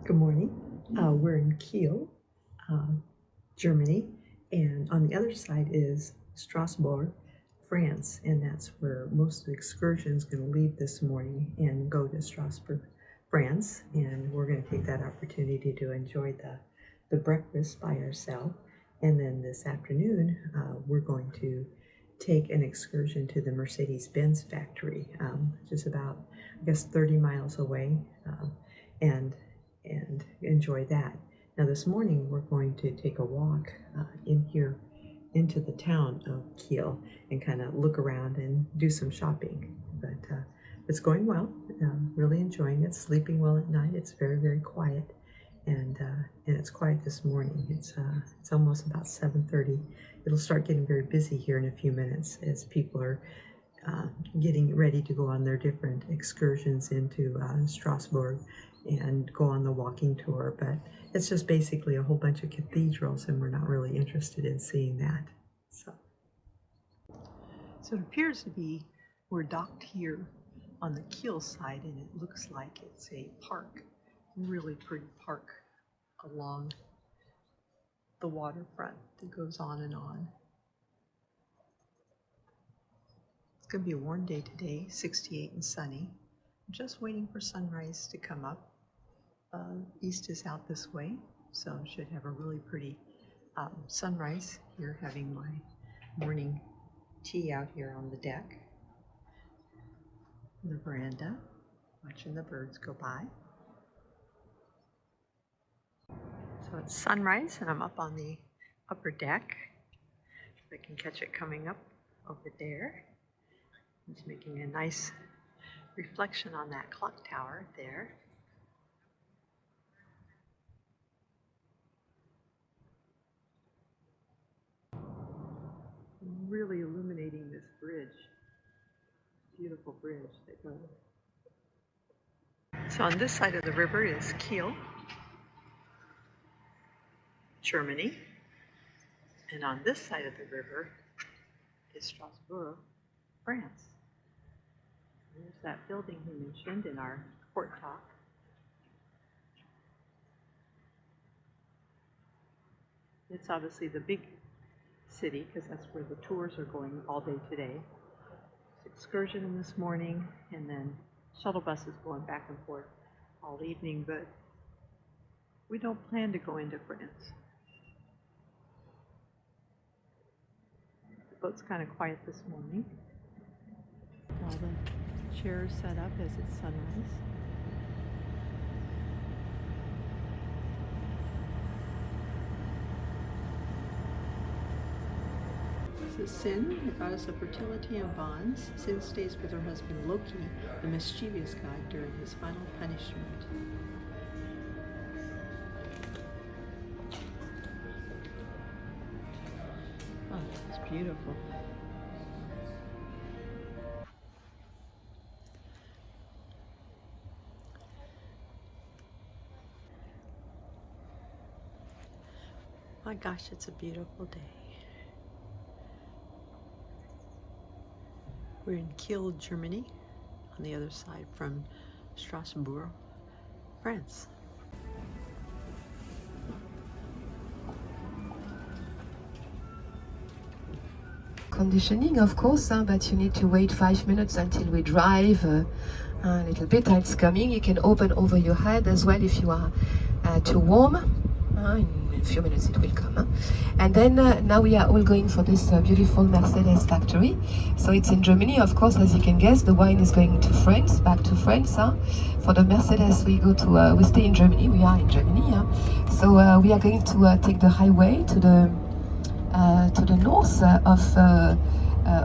Good morning. We're in Keil, Germany, and on the other side is Strasbourg, France, and that's where most of the excursion is going to leave this morning and go to Strasbourg, France, and we're going to take that opportunity to enjoy the breakfast by ourselves. And then this afternoon, we're going to take an excursion to the Mercedes Benz factory, which is about, I guess, 30 miles away, and enjoy that. Now this morning we're going to take a walk in here into the town of Keil and kind of look around and do some shopping. But it's going well. Really enjoying it. Sleeping well at night. It's very, very quiet, and it's quiet this morning. It's almost about 7:30. It'll start getting very busy here in a few minutes as people are getting ready to go on their different excursions into Strasbourg and go on the walking tour. But it's just basically a whole bunch of cathedrals, and we're not really interested in seeing that. So it appears to be we're docked here on the Kehl side, and it looks like it's a park, really pretty park along the waterfront that goes on and on. It's going to be a warm day today, 68 and sunny. I'm just waiting for sunrise to come up. East is out this way, so should have a really pretty sunrise here, having my morning tea out here on the deck, the veranda, watching the birds go by. So it's sunrise, and I'm up on the upper deck. If I can catch it coming up over there. It's making a nice reflection on that clock tower there. Really illuminating this bridge. Beautiful bridge that goes. So on this side of the river is Keil, Germany, and on this side of the river is Strasbourg, France. There's that building we mentioned in our port talk. It's obviously the big city because that's where the tours are going all day today. It's excursion this morning, and then shuttle buses going back and forth all evening, but we don't plan to go into France. The boat's kind of quiet this morning. All the chairs set up as it's sunrise. This is Sin, the goddess of fertility and bonds. Sin stays with her husband Loki, the mischievous god, during his final punishment. Oh, it's beautiful. My gosh, it's a beautiful day. We're in Kehl, Germany, on the other side from Strasbourg, France. Conditioning, of course, but you need to wait 5 minutes until we drive a little bit. It's coming. You can open over your head as well if you are too warm. In a few minutes it will come. And then now we are all going for this beautiful Mercedes factory. So it's in Germany, of course, as you can guess. The wine is going to France, back to France. For the Mercedes, we stay in Germany. We are in Germany. So we are going to take the highway to the north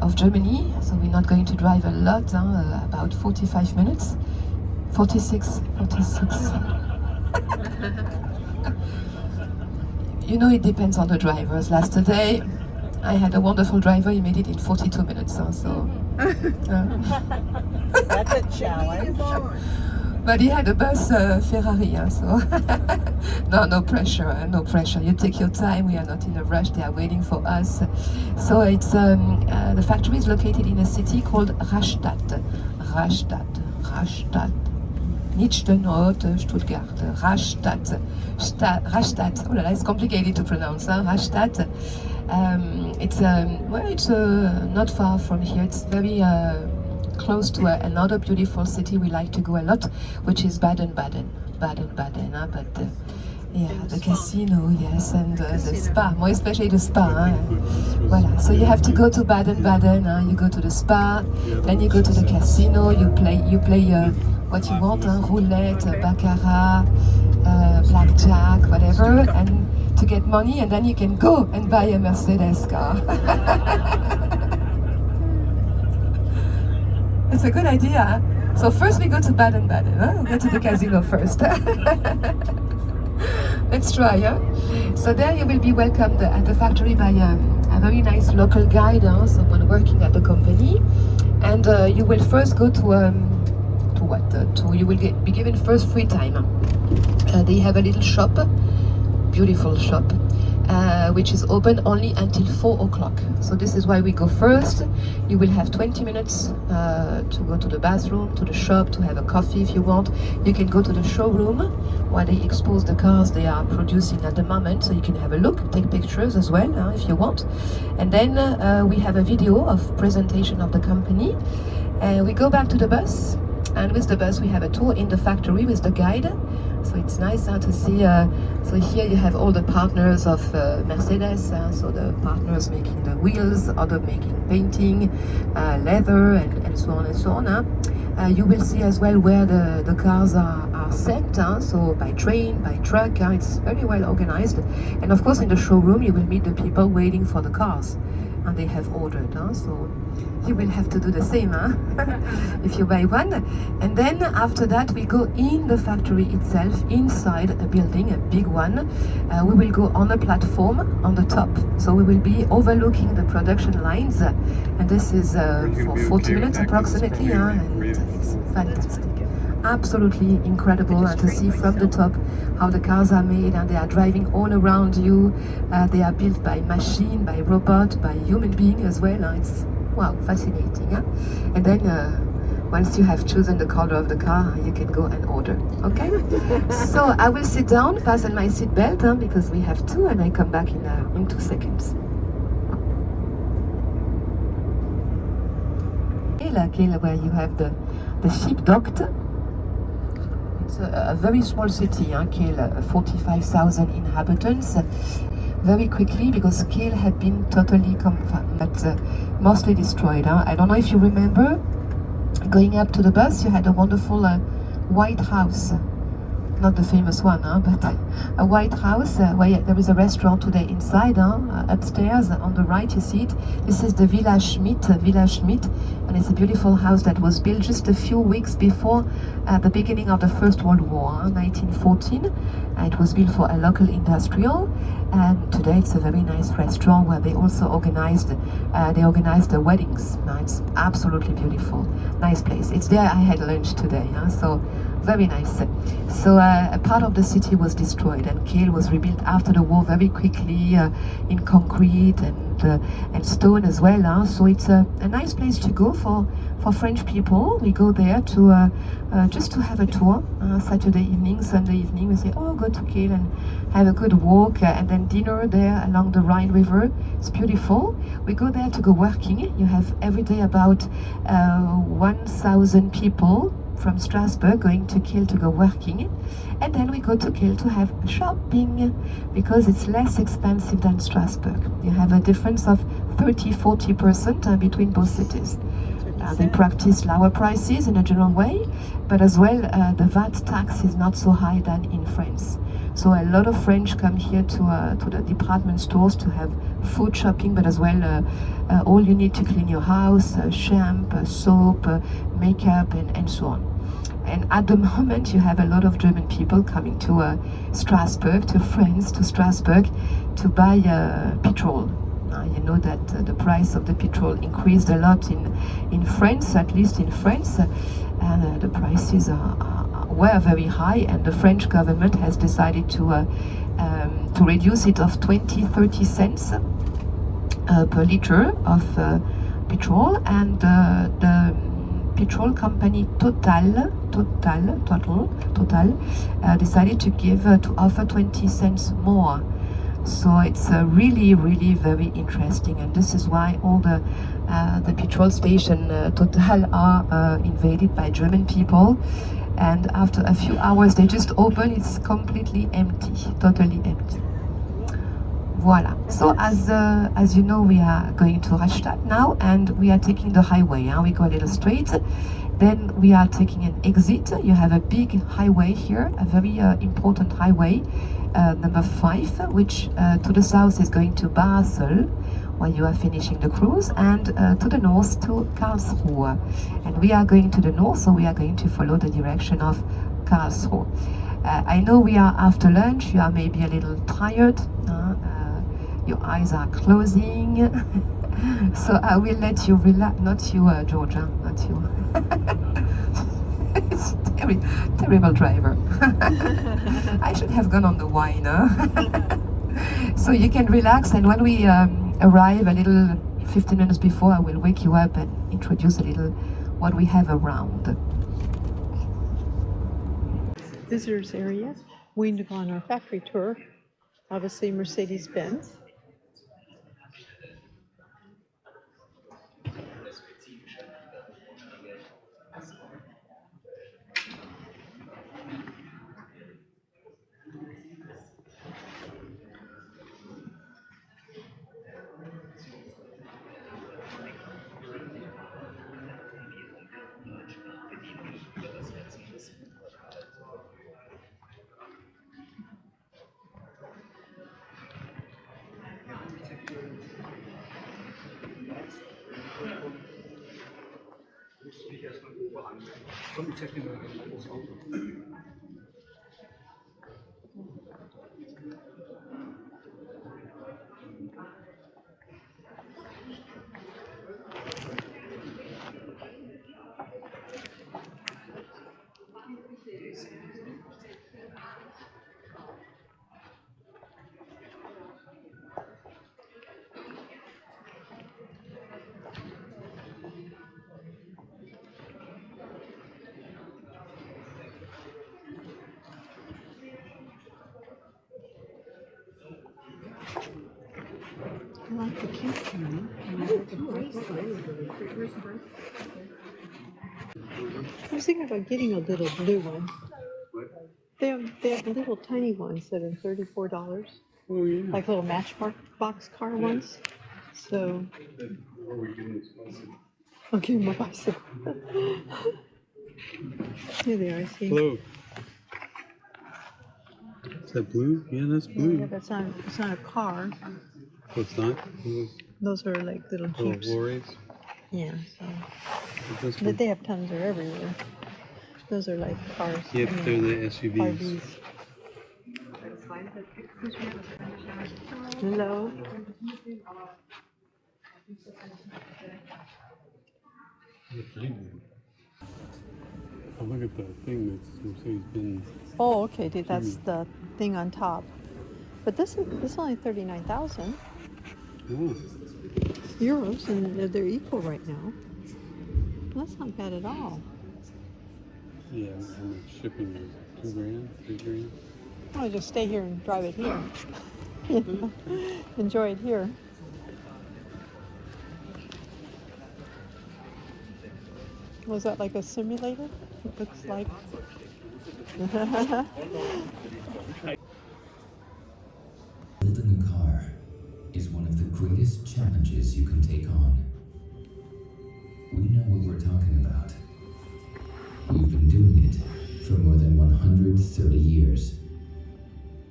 of Germany. So we're not going to drive a lot, about 45 minutes. 46. You know, it depends on the drivers. Last day, I had a wonderful driver. He made it in 42 minutes. So That's a challenge. But he had a bus Ferrari, so no pressure, no pressure. You take your time. We are not in a rush. They are waiting for us. So it's the factory is located in a city called Rastatt. Nichtenote, Stuttgart, Rastatt, Rastatt. Oh là là, it's complicated to pronounce. Huh? Rastatt. It's not far from here. It's very close to another beautiful city we like to go a lot, which is Baden-Baden. Baden-Baden, huh? But yeah, the casino, yes, and the spa, more especially the spa. Huh? Voilà. So you have to go to Baden-Baden. Huh? You go to the spa, then you go to the casino. You play what you want, huh? Roulette, baccarat, blackjack, whatever, and to get money, and then you can go and buy a Mercedes car. It's a good idea. Huh? So first we go to Baden-Baden. Huh? We go to the casino first. Let's try, yeah? So there you will be welcomed at the factory by a very nice local guide, someone working at the company. And you will first go you will be given first free time. They have a little shop, beautiful shop, which is open only until 4 o'clock. So this is why we go first. You will have 20 minutes to go to the bathroom, to the shop, to have a coffee if you want. You can go to the showroom where they expose the cars they are producing at the moment, so you can have a look, take pictures as well if you want. And then we have a video of presentation of the company. We go back to the bus, and with the bus we have a tour in the factory with the guide. So it's nice to see, so here you have all the partners of Mercedes, so the partners making the wheels, other making painting, leather, and so on and so on. You will see as well where the cars are sent, so by train, by truck, it's very well organized. And of course in the showroom you will meet the people waiting for the cars, and they have ordered, so you will have to do the same if you buy one. And then after that we go in the factory itself, inside a building, a big one. We will go on a platform on the top, so we will be overlooking the production lines, and this is for 40 minutes approximately, and it's fantastic. Absolutely incredible to see from the top how the cars are made, and they are driving all around you. They are built by machine, by robot, by human being as well. It's wow, fascinating. And then once you have chosen the color of the car, you can go and order. Okay? So I will sit down, fasten my seat belt because we have to, and I come back in 2 seconds. Kehl, where you have the ship docked. It's a very small city, Kehl, 45,000 inhabitants. Very quickly, because Kehl had been totally mostly destroyed. I don't know if you remember, going up to the bus, you had a wonderful white house. Not the famous one, but a white house where there is a restaurant today inside. Upstairs on the right you see it. This is the Villa Schmidt, and it's a beautiful house that was built just a few weeks before the beginning of the First World War, 1914. It was built for a local industrial, and today it's a very nice restaurant where they also organized the weddings. It's absolutely beautiful, nice place. It's there I had lunch today, so very nice. So a part of the city was destroyed, and Kehl was rebuilt after the war very quickly in concrete and stone as well. So it's a nice place to go for French people. We go there to just to have a tour. Saturday evening, Sunday evening, we say, oh, go to Kehl and have a good walk, and then dinner there along the Rhine River. It's beautiful. We go there to go working. You have every day about 1,000 people from Strasbourg going to Kehl to go working, and then we go to Kehl to have shopping, because it's less expensive than Strasbourg. You have a difference of 30-40% between both cities. They practice lower prices in a general way, but as well the VAT tax is not so high than in France. So a lot of French come here to the department stores to have food shopping, but as well all you need to clean your house, shampoo, soap, makeup, and so on. And at the moment you have a lot of German people coming to Strasbourg, to France, to Strasbourg, to buy petrol. You know that the price of the petrol increased a lot in France, at least in France, and the prices were very high, and the French government has decided to reduce it of 20-30 cents per liter of petrol, and the petrol company Total decided to offer 20 cents more. So it's really very interesting, and this is why all the petrol station Total are invaded by German people. And after a few hours they just open, it's completely empty, totally empty. Voila. So as you know, we are going to Rastatt now, and we are taking the highway. We go a little straight, then we are taking an exit. You have a big highway here, a very important highway, number 5, which to the south is going to Basel, where you are finishing the cruise, and to the north to Karlsruhe. And we are going to the north, so we are going to follow the direction of Karlsruhe. I know we are after lunch, you are maybe a little tired, your eyes are closing, so I will let you relax, not you, Georgia, not you. It's terrible driver. I should have gone on the wine, huh? So you can relax, and when we arrive a little 15 minutes before, I will wake you up and introduce a little what we have around. Visitors area. We've gone on our factory tour. Obviously Mercedes Benz. I like the cute one. I was thinking about getting a little blue one. They have little tiny ones that are $34. Oh, yeah. Like little matchbox car ones. So Or we give them this bicycle. I'll give him a bicycle. Here they are, I see. Blue. Is that blue? Yeah, that's blue. Yeah, but it's not a car. Oh, it's not? Those are like little Little Jeeps. lorries? Yeah, so. This But one. they have tons, they're everywhere. Those are like cars. Yep, I mean, they're the SUVs. RVs. Hello. Oh, look at the thing that's Mercedes Benz. Oh, okay, that's the thing on top. But this is only 39,000 Oh, euros, and they're equal right now. That's not bad at all. yeah, and the shipping is $2,000, $3,000. I'll just stay here and drive it here. You know, enjoy it here. Was that like a simulator? It looks like. Building a car is one of the greatest challenges you can take on. We know what we're talking about. We've been doing it for more than 130 years.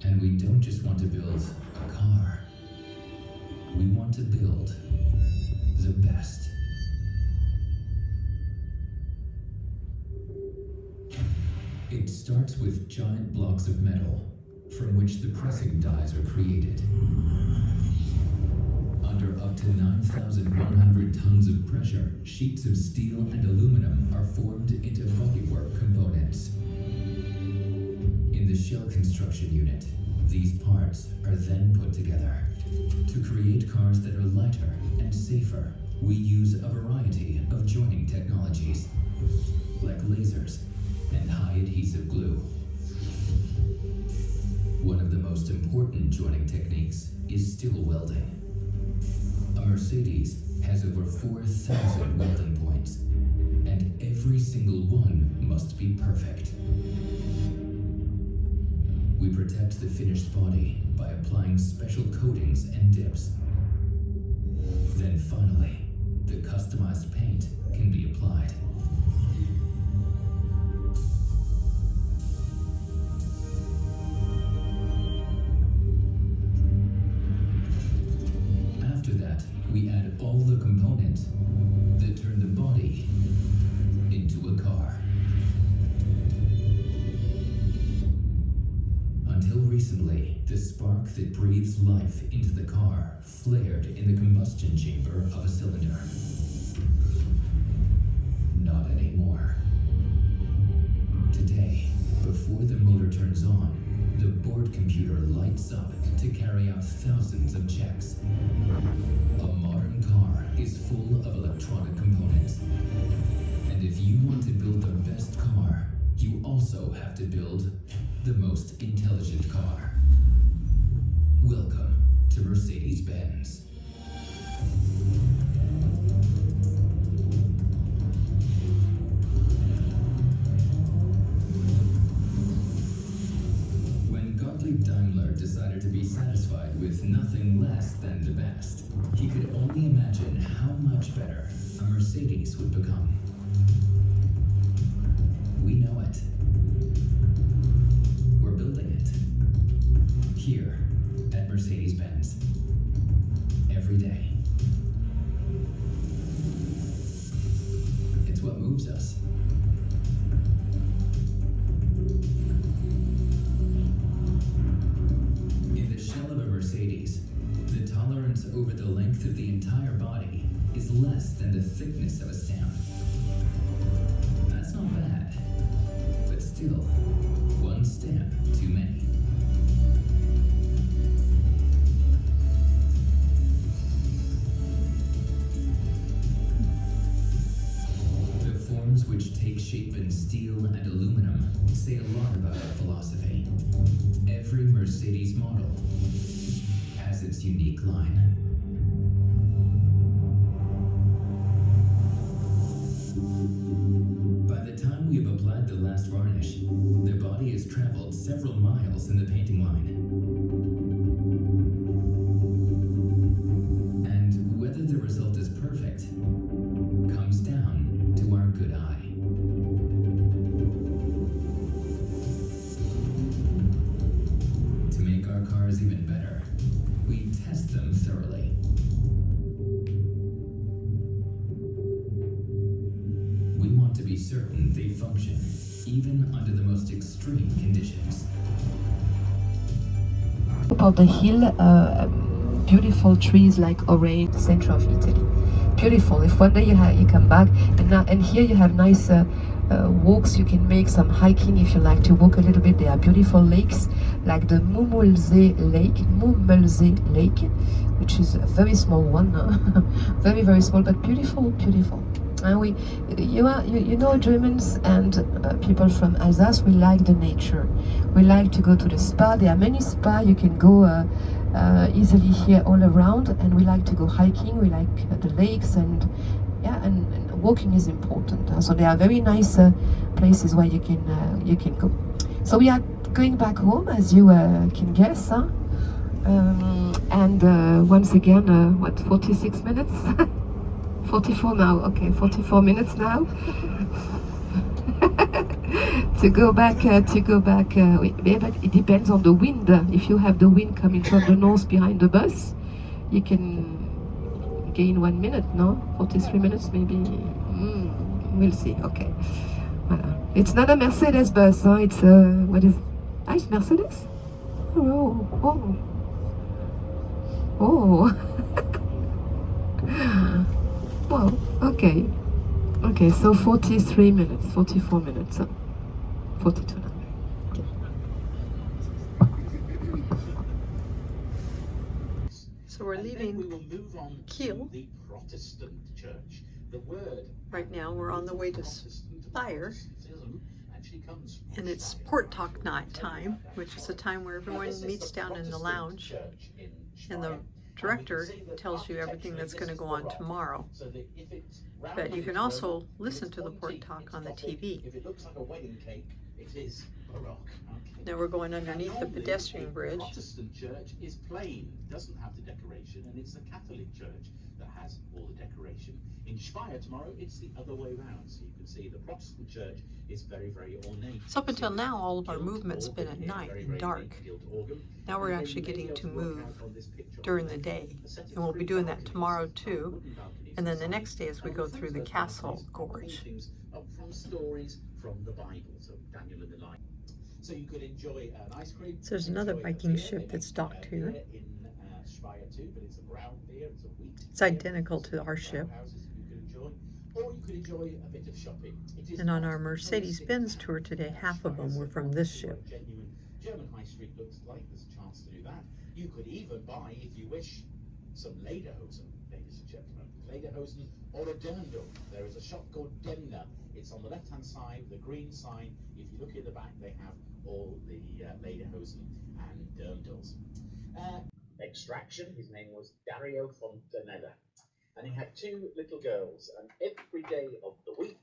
And we don't just want to build a car. We want to build the best. It starts with giant blocks of metal from which the pressing dies are created. Under up to 9,100 tons of pressure, sheets of steel and aluminum are formed into bodywork components. In the shell construction unit, these parts are then put together. To create cars that are lighter and safer, we use a variety of joining technologies. like lasers and high adhesive glue. One of the most important joining techniques is still welding. A Mercedes has over 4,000 welding points, and every single one must be perfect. We protect the finished body by applying special coatings and dips. Then finally, the customized paint can be applied. After that, we add all the components that turn the body into a car. Until recently, the spark that breathes life into the car flared in the combustion chamber of a cylinder. Not anymore. Today, before the motor turns on, the board computer lights up to carry out thousands of checks. A modern car is full of electronic components. And if you want to build the best car, you also have to build the most intelligent car. Welcome to Mercedes Benz. When Gottlieb Daimler decided to be satisfied with nothing less than the best, he could only imagine how much better a Mercedes would become. We know it. We're building it. Here at Mercedes Benz. Every day. It's what moves us. In the shell of a Mercedes, the tolerance over the length of the entire body is less than the thickness of a stamp. That's not bad, but still, one stamp too many. The forms which take shape in steel and aluminum say a lot about our philosophy. Every Mercedes model has its unique line. By the time we have applied the last varnish, the body has traveled several miles in the painting line. And whether the result is perfect comes down to our good eye. To make our cars even better, we test them thoroughly. We want to be certain they function, even under the most extreme conditions. Top of the hill, beautiful trees like orange, center of Italy. Beautiful. If one day you come back, and here you have nice walks. You can make some hiking if you like to walk a little bit. There are beautiful lakes like the Mummelsee Lake, which is a very small one, very very small but beautiful, beautiful. And you know, Germans and people from Alsace, we like the nature. We like to go to the spa. There are many spas you can go easily here all around, and we like to go hiking. We like the lakes, and yeah, and walking is important. So there are very nice places where you can go. So we are going back home, as you can guess, huh? And once again, what, 46 minutes? 44 now, okay, 44 minutes now. to go back, yeah, but it depends on the wind. If you have the wind coming from the north behind the bus, you can gain 1 minute, no? 43 minutes maybe, we'll see, okay. Voilà. It's not a Mercedes bus, huh? It's what is it? Ah, it's Mercedes? Oh. Well, okay. Okay, so 43 minutes, 44 minutes, 42 now. Okay. So we're leaving we will move on Kehl. to the Protestant church. Right now we're on the way to Spire, and it's port talk night time, which is the time where everyone meets down in the lounge, and the director tells you everything that's going to go on tomorrow. But you can also listen to the port talk on the TV. Now we're going underneath the pedestrian bridge. The Protestant church is plain, doesn't have the decoration, and it's the Catholic church that has all the decoration. In Speyer tomorrow, it's the other way round. So you can see the Protestant church is very, very ornate. So up until now, all of our movement's been at night and dark. Now we're actually getting to move during the day, and we'll be doing that tomorrow too. And then the next day as we go through the Castle Gorge. From stories from the Bible, so Daniel and the Lion. So you could enjoy an ice cream. So there's another Viking ship that's docked here. In Speyer too, but it's a brown beer, it's a wheat. It's identical to our ship. Or you could enjoy a bit of shopping. And on our Mercedes Benz tour today, half of them were from this ship. Genuine German high street looks like there's a chance to do that. You could even buy, if you wish, some lederhosen, ladies and gentlemen. Lederhosen or a dirndl. There is a shop called Demner. It's on the left-hand side, the green sign. If you look at the back, they have all the lederhosen and dirndls. Extraction, his name was Dario Fontanella. And he had two little girls, and every day of the week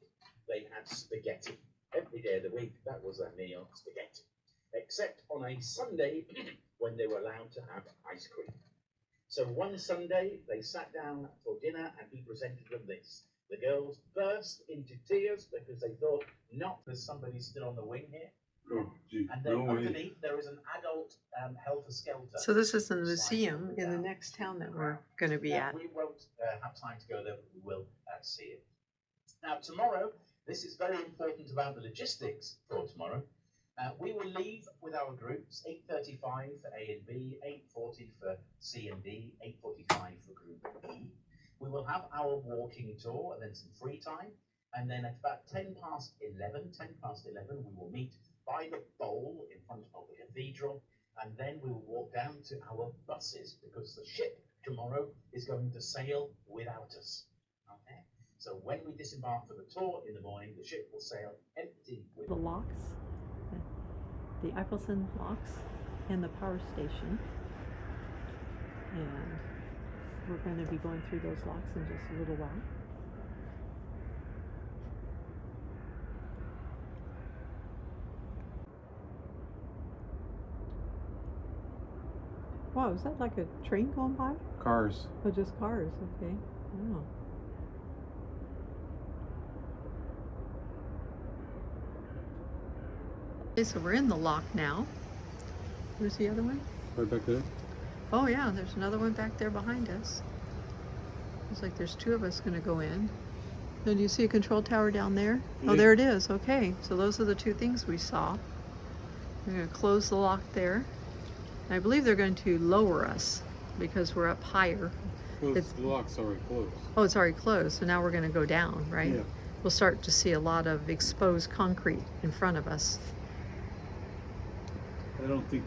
they had spaghetti. Every day of the week, that was their meal, spaghetti. Except on a Sunday when they were allowed to have ice cream. So one Sunday they sat down for dinner and he presented them this. The girls burst into tears because they thought, not there's somebody still on the wing here. Oh, gee, And then no way. underneath there is an adult helter-skelter. So this is the museum in the next town that we're going to be at. We won't have time to go there, but we will see it. Now tomorrow, this is very important about the logistics for tomorrow. We will leave with our groups, 8:35 for A and B, 8:40 for C and D, 8:45 for Group E. We will have our walking tour and then some free time. And then at about 10 past 11, we will meet by the bowl in front of the cathedral. And then we will walk down to our buses because the ship tomorrow is going to sail without us. Okay? So when we disembark for the tour in the morning, the ship will sail empty. The locks, the Eiffelson locks, and the power station. And we're going to be going through those locks in just a little while. Wow, is that like a train going by? Cars. Oh, just cars, okay. Wow. Okay, so we're in the lock now. Where's the other one? Right back there. Oh yeah, there's another one back there behind us. Looks like there's two of us going to go in. Then do you see a control tower down there? Oh, there it is. Okay, so those are the two things we saw. We're going to close the lock there. I believe they're going to lower us because we're up higher. Well, the lock's already closed. Oh, it's already closed, so now we're going to go down, right? Yeah. We'll start to see a lot of exposed concrete in front of us. I don't think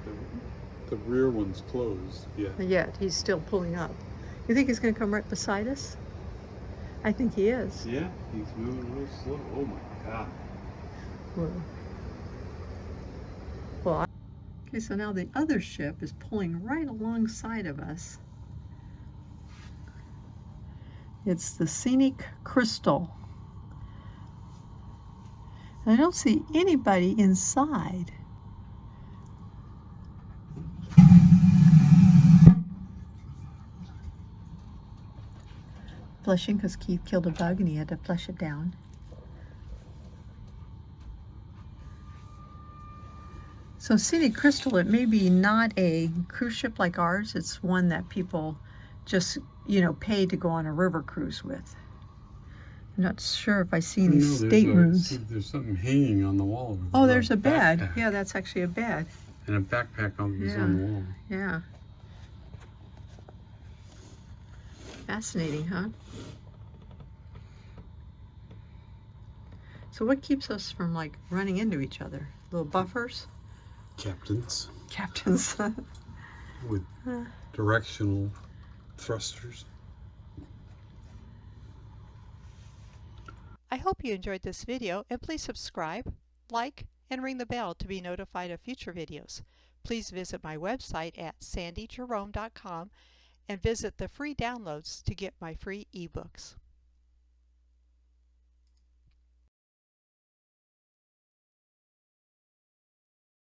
the rear one's closed yet. Yet, he's still pulling up. You think he's going to come right beside us? I think he is. Yeah, he's moving real slow. Oh my God. Well, okay, so now the other ship is pulling right alongside of us. It's the Scenic Crystal. I don't see anybody inside. Flushing because Keith killed a bug and he had to flush it down. So Scenic Crystal, it may be not a cruise ship like ours. It's one that people just, pay to go on a river cruise with. I'm not sure if I see any staterooms. There's something hanging on the wall. Oh, there's a bed. Backpack. Yeah, that's actually a bed. And a backpack on the wall. Yeah. Fascinating, huh? So what keeps us from running into each other? Little buffers? Captains Captains. with directional thrusters. I hope you enjoyed this video, and please subscribe, like, and ring the bell to be notified of future videos. Please visit my website at sandijerome.com and visit the free downloads to get my free ebooks.